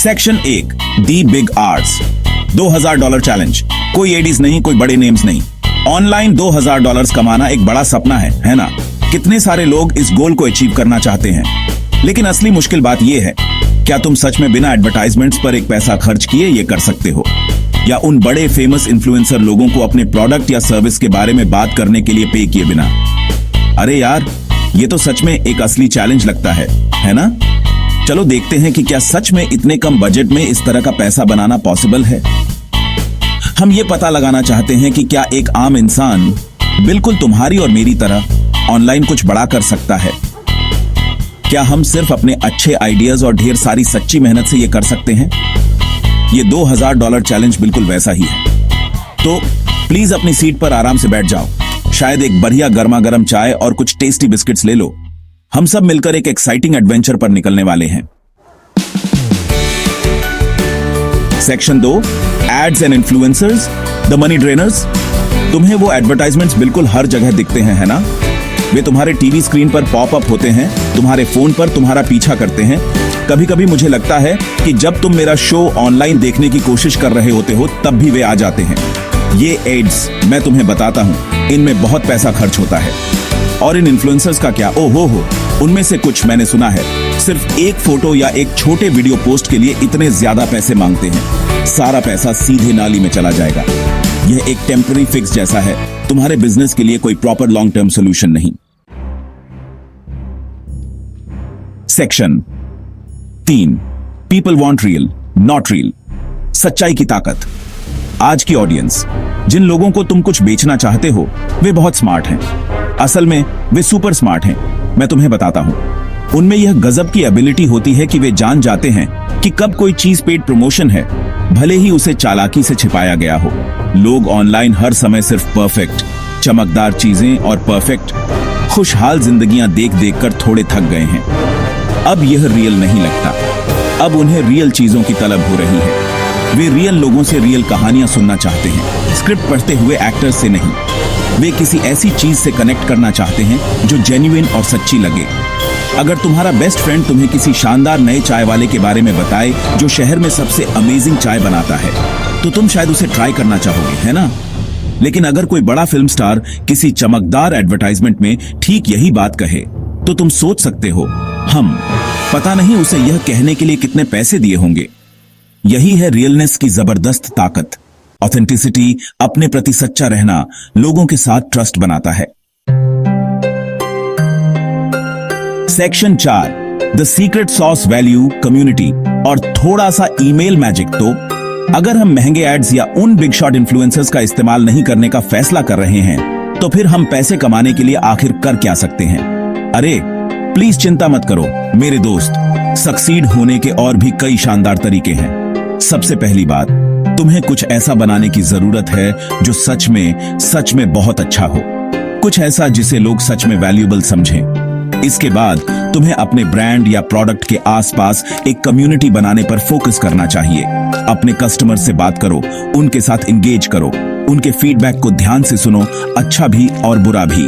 Section 1 the big arts. $2000 challenge. कोई Aedes नहीं, कोई बड़े नेम्स नहीं। ऑनलाइन $2000 कमाना एक बड़ा सपना है ना? कितने सारे लोग इस गोल को अचीव करना चाहते हैं, लेकिन असली मुश्किल बात यह है, क्या तुम सच में बिना एडवर्टाइजमेंट्स पर एक पैसा खर्च किए ये कर सकते हो? या उन बड़े फेमस इन्फ्लुएंसर लोगों को अपने प्रोडक्ट या सर्विस के बारे में बात करने के लिए पे किए बिना? अरे यार, ये तो सच में एक असली चैलेंज लगता है ना? चलो देखते हैं कि क्या सच में इतने कम बजट में इस तरह का पैसा बनाना पॉसिबल है। हम ये पता लगाना चाहते हैं कि क्या एक आम इंसान बिल्कुल तुम्हारी और मेरी तरह ऑनलाइन कुछ बड़ा कर सकता है। क्या हम सिर्फ अपने अच्छे आइडियाज और ढेर सारी सच्ची मेहनत से ये कर सकते हैं? ये $2000 चैलेंज बिल्कुल वैसा ही है। तो प्लीज अपनी सीट पर आराम से बैठ जाओ, शायद एक बढ़िया गर्मा गर्म चाय और कुछ टेस्टी बिस्किट्स ले लो। हम सब मिलकर एक एक्साइटिंग एडवेंचर पर निकलने वाले हैं। Section 2 ads and influencers, the money drainers. तुम्हें वो एडवर्टाइजमेंट्स बिल्कुल हर जगह दिखते हैं, है ना? वे तुम्हारे टीवी स्क्रीन पर पॉप अप होते हैं, तुम्हारे फोन पर तुम्हारा पीछा करते हैं। कभी कभी मुझे लगता है कि जब तुम मेरा शो ऑनलाइन देखने की कोशिश कर रहे होते हो तब भी वे आ जाते हैं। ये एड्स, मैं तुम्हें बताता हूं, इनमें बहुत पैसा खर्च होता है। और इन इन्फ्लुएंसर्स का क्या, ओहो हो, उनमें से कुछ मैंने सुना है सिर्फ एक फोटो या एक छोटे वीडियो पोस्ट के लिए इतने ज्यादा पैसे मांगते हैं। सारा पैसा सीधे नाली में चला जाएगा। यह एक टेम्पररी फिक्स जैसा है, तुम्हारे बिजनेस के लिए कोई प्रॉपर लॉन्ग टर्म सोल्यूशन नहीं। Section 3 people want real not real, सच्चाई की ताकत। आज की ऑडियंस, जिन लोगों को तुम कुछ बेचना चाहते हो, वे बहुत स्मार्ट हैं। असल में वे सुपर स्मार्ट हैं। मैं तुम्हें बताता हूं, उनमें यह गजब की एबिलिटी होती है कि वे जान जाते हैं कि कब कोई चीज पेड प्रमोशन है, भले ही उसे चालाकी से छिपाया गया हो। लोग ऑनलाइन हर समय सिर्फ परफेक्ट, चमकदार चीजें और परफेक्ट, खुशहाल जिंदगियां देख देखकर थोड़े थक गए हैं। अब यह रियल नहीं लगता। अब उन्हें रियल चीजों की तलब हो रही है। वे रियल लोगों से रियल कहानियां सुनना चाहते हैं, स्क्रिप्ट पढ़ते हुए एक्टर्स से नहीं। वे किसी ऐसी चीज से कनेक्ट करना चाहते हैं जो जेन्युइन और सच्ची लगे। अगर तुम्हारा बेस्ट फ्रेंड तुम्हें किसी शानदार नए चाय वाले के बारे में बताए जो शहर में सबसे अमेजिंग चाय बनाता है, तो तुम शायद उसे ट्राई करना चाहोगे, है ना? लेकिन अगर कोई बड़ा फिल्म स्टार किसी चमकदार एडवर्टाइजमेंट में ठीक यही बात कहे, तो तुम सोच सकते हो, हम पता नहीं उसे यह कहने के लिए कितने पैसे दिए होंगे। यही है रियलनेस की जबरदस्त ताकत। ऑथेंटिसिटी, अपने प्रति सच्चा रहना, लोगों के साथ ट्रस्ट बनाता है। Section 4 the secret sauce value community और थोड़ा सा ईमेल मैजिक। तो अगर हम महंगे एड्स या उन बिग शॉट इन्फ्लुएंसर्स का इस्तेमाल नहीं करने का फैसला कर रहे हैं, तो फिर हम पैसे कमाने के लिए आखिर कर क्या सकते हैं? अरे प्लीज चिंता मत करो मेरे दोस्त, सक्सीड होने के और भी कई शानदार तरीके हैं। सबसे पहली बात, तुम्हें कुछ ऐसा बनाने की जरूरत है जो सच में बहुत अच्छा हो, कुछ ऐसा जिसे लोग सच में वैल्यूएबल समझें। इसके बाद तुम्हें अपने ब्रांड या प्रोडक्ट के आसपास एक कम्युनिटी बनाने पर फोकस करना चाहिए। अपने कस्टमर से बात करो, उनके साथ इंगेज करो, उनके फीडबैक को ध्यान से सुनो, अच्छा भी और बुरा भी।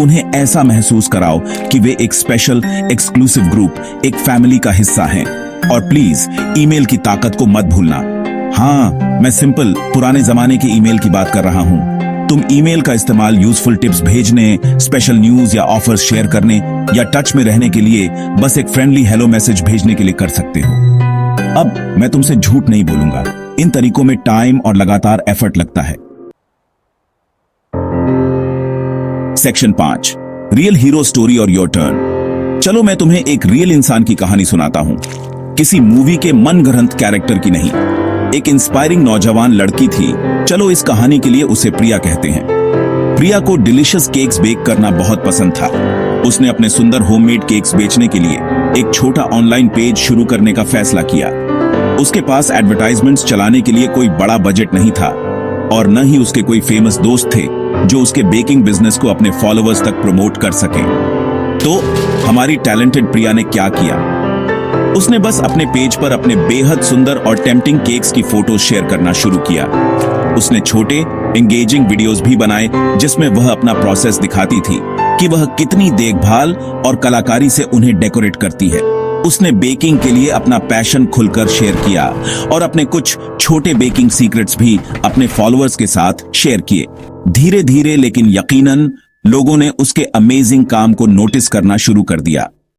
उन्हें ऐसा महसूस कराओ कि वे एक स्पेशल एक्सक्लूसिव ग्रुप, एक फैमिली का हिस्सा हैं। और प्लीज ईमेल की ताकत को मत भूलना। हाँ, मैं सिंपल पुराने जमाने के ईमेल की बात कर रहा हूं। तुम ईमेल का इस्तेमाल यूजफुल टिप्स भेजने, स्पेशल न्यूज या ऑफर्स शेयर करने, या टच में रहने के लिए बस एक फ्रेंडली हेलो मैसेज भेजने के लिए कर सकते हो। अब मैं तुमसे झूठ नहीं बोलूंगा, इन तरीकों में टाइम और लगातार एफर्ट लगता है। सेक्शन 5 रियल हीरो स्टोरी और योर टर्न। चलो मैं तुम्हें एक रियल इंसान की कहानी सुनाता हूं, किसी मूवी के मनगढ़ंत कैरेक्टर की नहीं। एक इंस्पायरिंग नौजवान लड़की थी। चलो इस कहानी के लिए उसे प्रिया कहते हैं। प्रिया को डिलीशियस केक्स बेक करना बहुत पसंद था। उसने अपने सुंदर होममेड केक्स बेचने के लिए एक छोटा ऑनलाइन पेज शुरू करने का फैसला किया। उसके पास एडवर्टाइजमेंट्स चलाने के लिए कोई बड़ा बजट नहीं था, और न ही उसके कोई फेमस दोस्त थे जो उसके बेकिंग बिजनेस को अपने फॉलोअर्स तक प्रमोट कर सके। तो हमारी टैलेंटेड प्रिया ने क्या किया? उसने बस अपने पेज पर अपने बेहद सुंदर और टेम्पटिंग केक्स की फोटोज शेयर करना शुरू किया। उसने छोटे एंगेजिंग वीडियोस भी बनाए जिसमें वह अपना प्रोसेस दिखाती थी कि वह कितनी देखभाल और कलाकारी से उन्हें डेकोरेट करती है। उसने बेकिंग के लिए अपना पैशन खुलकर शेयर किया और अपने कुछ छोटे बेकिंग सीक्रेट्स भी अपने फॉलोअर्स के साथ शेयर किए। धीरे धीरे लेकिन यकीनन लोगों ने उसके अमेजिंग काम को नोटिस करना शुरू कर दिया।